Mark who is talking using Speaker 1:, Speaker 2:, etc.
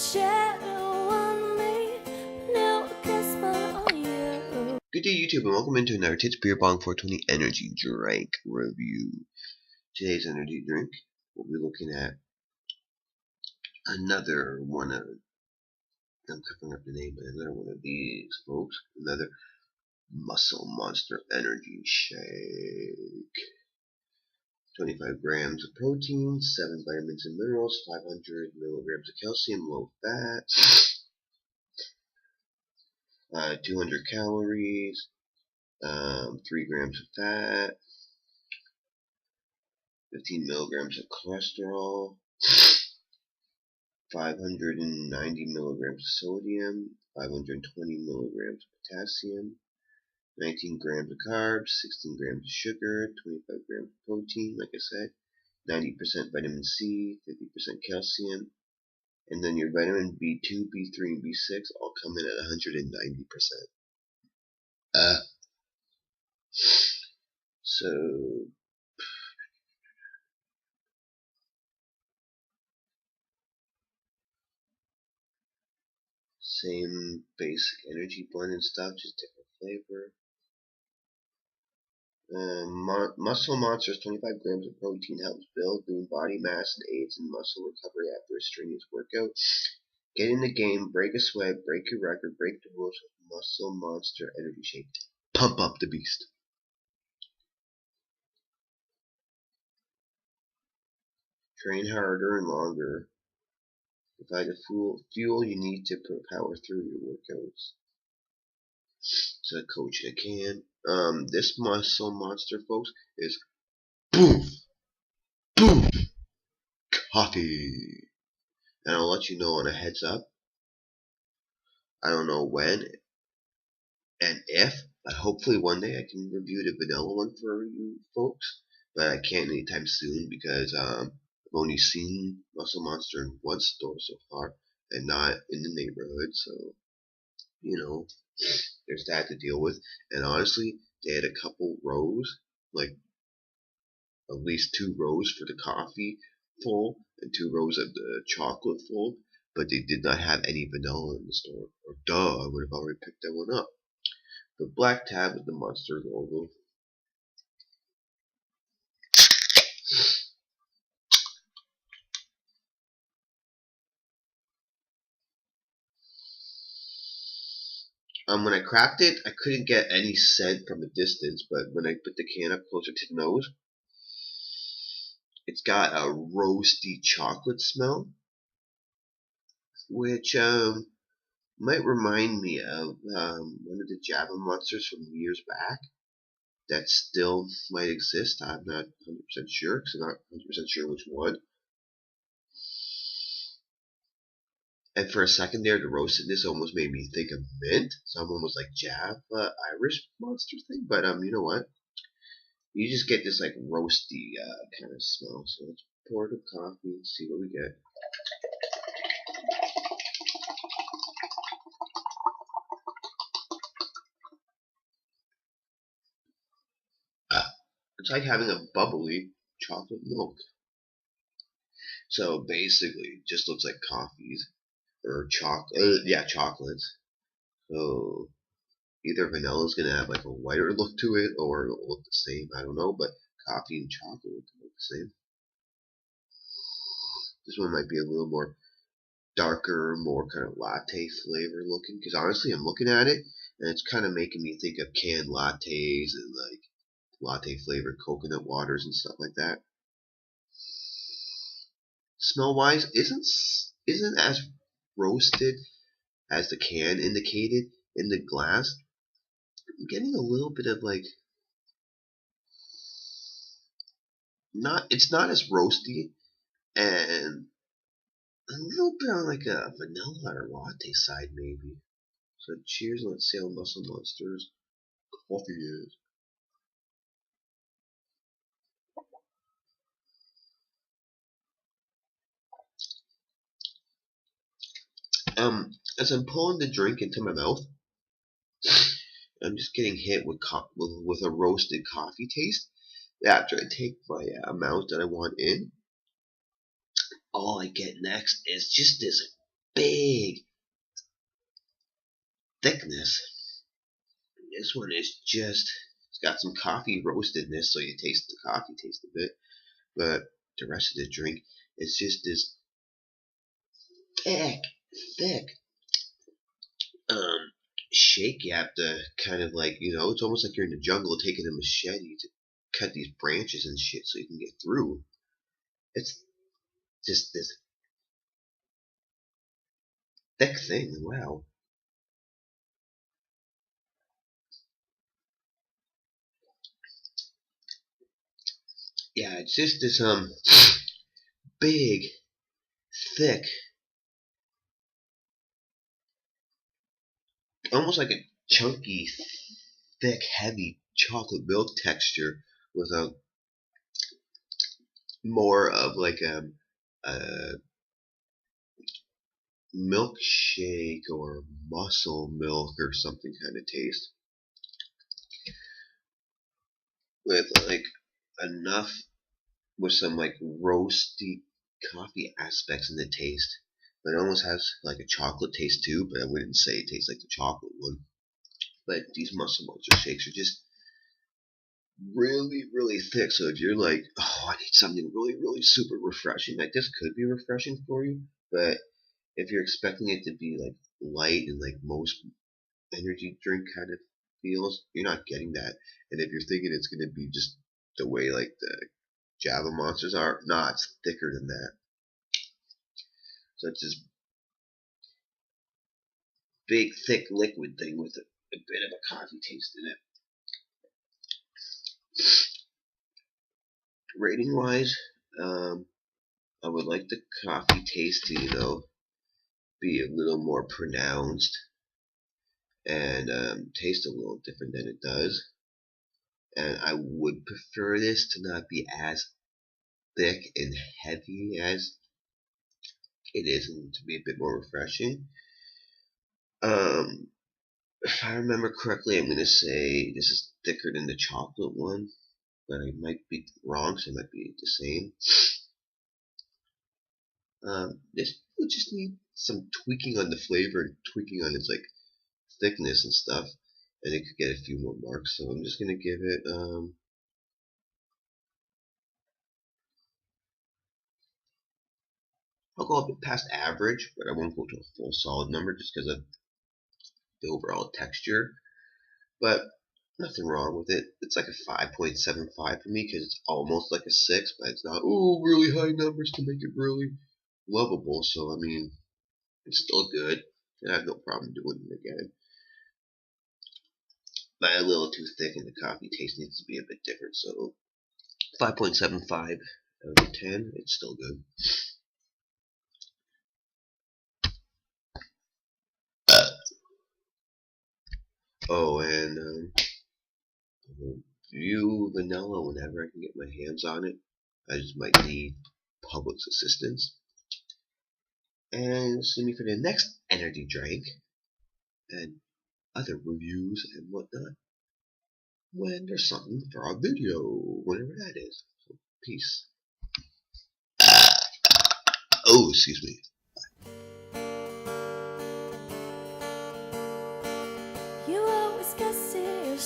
Speaker 1: Good day, YouTube, and welcome into another Tits Beer Bong 420 energy drink review. Today's energy drink, we'll be looking at another one of, I'm covering up the name, but another one of these, folks. Another Muscle Monster Energy Shake. 25 grams of protein, 7 vitamins and minerals, 500 milligrams of calcium, low fat, 200 calories, 3 grams of fat, 15 milligrams of cholesterol, 590 milligrams of sodium, 520 milligrams of potassium, 19 grams of carbs, 16 grams of sugar, 25 grams of protein, like I said, 90% vitamin C, 50% calcium, and then your vitamin B2, B3, and B6 all come in at 190%. So same basic energy blend and stuff, just different flavor. Muscle Monsters 25 grams of protein helps build lean body mass and aids in muscle recovery after a strenuous workout. Get in the game, break a sweat, break your record, break the rules with Muscle Monster Energy Shake. Pump up the beast. Train harder and longer. Provide the fuel you need to power through your workouts. It's a coach in a can. This Muscle Monster, folks, is Boof Boof Coffee. And I'll let you know on a heads up. I don't know when and if, but hopefully one day I can review the vanilla one for you folks. But I can't anytime soon because I've only seen Muscle Monster in one store so far and not in the neighborhood. So, you know, there's that to deal with. And honestly, they had a couple rows, like at least 2 rows for the coffee full and 2 rows of the chocolate full, but they did not have any vanilla in the store. Or duh, I would have already picked that one up. The black tab with the Monster logo. When I cracked it, I couldn't get any scent from a distance, but when I put the can up closer to the nose, it's got a roasty chocolate smell, which might remind me of one of the Java Monsters from years back that still might exist. I'm not 100% sure because I'm not 100% sure which one. And for a second there, the roastedness almost made me think of mint. So I'm almost like Java Irish Monster thing. But you know what? You just get this like roasty kind of smell. So let's pour the coffee and see what we get. It's like having a bubbly chocolate milk. So basically, it just looks like coffees or chocolate. Yeah, chocolates. So either vanilla is gonna have like a whiter look to it, or it'll look the same. I don't know, but coffee and chocolate look the same. This one might be a little more darker, more kind of latte flavor looking. Because honestly, I'm looking at it, and it's kind of making me think of canned lattes and like latte flavored coconut waters and stuff like that. Smell wise, isn't as roasted as the can indicated in the glass. I'm getting a little bit of like it's not as roasty and a little bit on like a vanilla or latte side maybe. So cheers, let's see how Muscle Monsters coffee is. As I'm pulling the drink into my mouth, I'm just getting hit with a roasted coffee taste. After I take my amount that I want in, all I get next is just this big thickness. This one is just, it's got some coffee roastedness, so you taste the coffee taste a bit, but the rest of the drink is just this thick um, shake. You have to kind of like, it's almost like you're in the jungle taking a machete to cut these branches and shit so you can get through. It's just this thick thing. Wow. Yeah, it's just this big, thick, almost like a chunky, thick, heavy chocolate milk texture with a more of like a milkshake or muscle milk or something kind of taste, with like enough, with some like roasty coffee aspects in the taste. But it almost has like a chocolate taste too, but I wouldn't say it tastes like the chocolate one. But these muscle monster shakes are just really, really thick. So if you're like, oh, I need something really, really super refreshing, like this could be refreshing for you. But if you're expecting it to be like light and like most energy drink kind of feels, you're not getting that. And if you're thinking it's going to be just the way like the Java monsters are, nah, it's thicker than that. So it's this big, thick liquid thing with a bit of a coffee taste in it. Rating wise, I would like the coffee taste to, be a little more pronounced and taste a little different than it does. And I would prefer this to not be as thick and heavy as it is, and to be a bit more refreshing. If I remember correctly, I'm going to say this is thicker than the chocolate one, but I might be wrong, so it might be the same. This would just need some tweaking on the flavor and tweaking on its like thickness and stuff, and it could get a few more marks. So I'm just gonna give it I'll go a bit past average, but I won't go to a full solid number just because of the overall texture. But nothing wrong with it. It's like a 5.75 for me because it's almost like a 6, but it's not really high numbers to make it really lovable. So I mean, it's still good, and I have no problem doing it again. But a little too thick, and the coffee taste needs to be a bit different. So 5.75 out of 10. It's still good. Oh, and view vanilla whenever I can get my hands on it. I just might need public's assistance. And see me for the next energy drink and other reviews and whatnot when there's something for our video, whenever that is. So, peace. Oh, excuse me.
Speaker 2: You always guess it,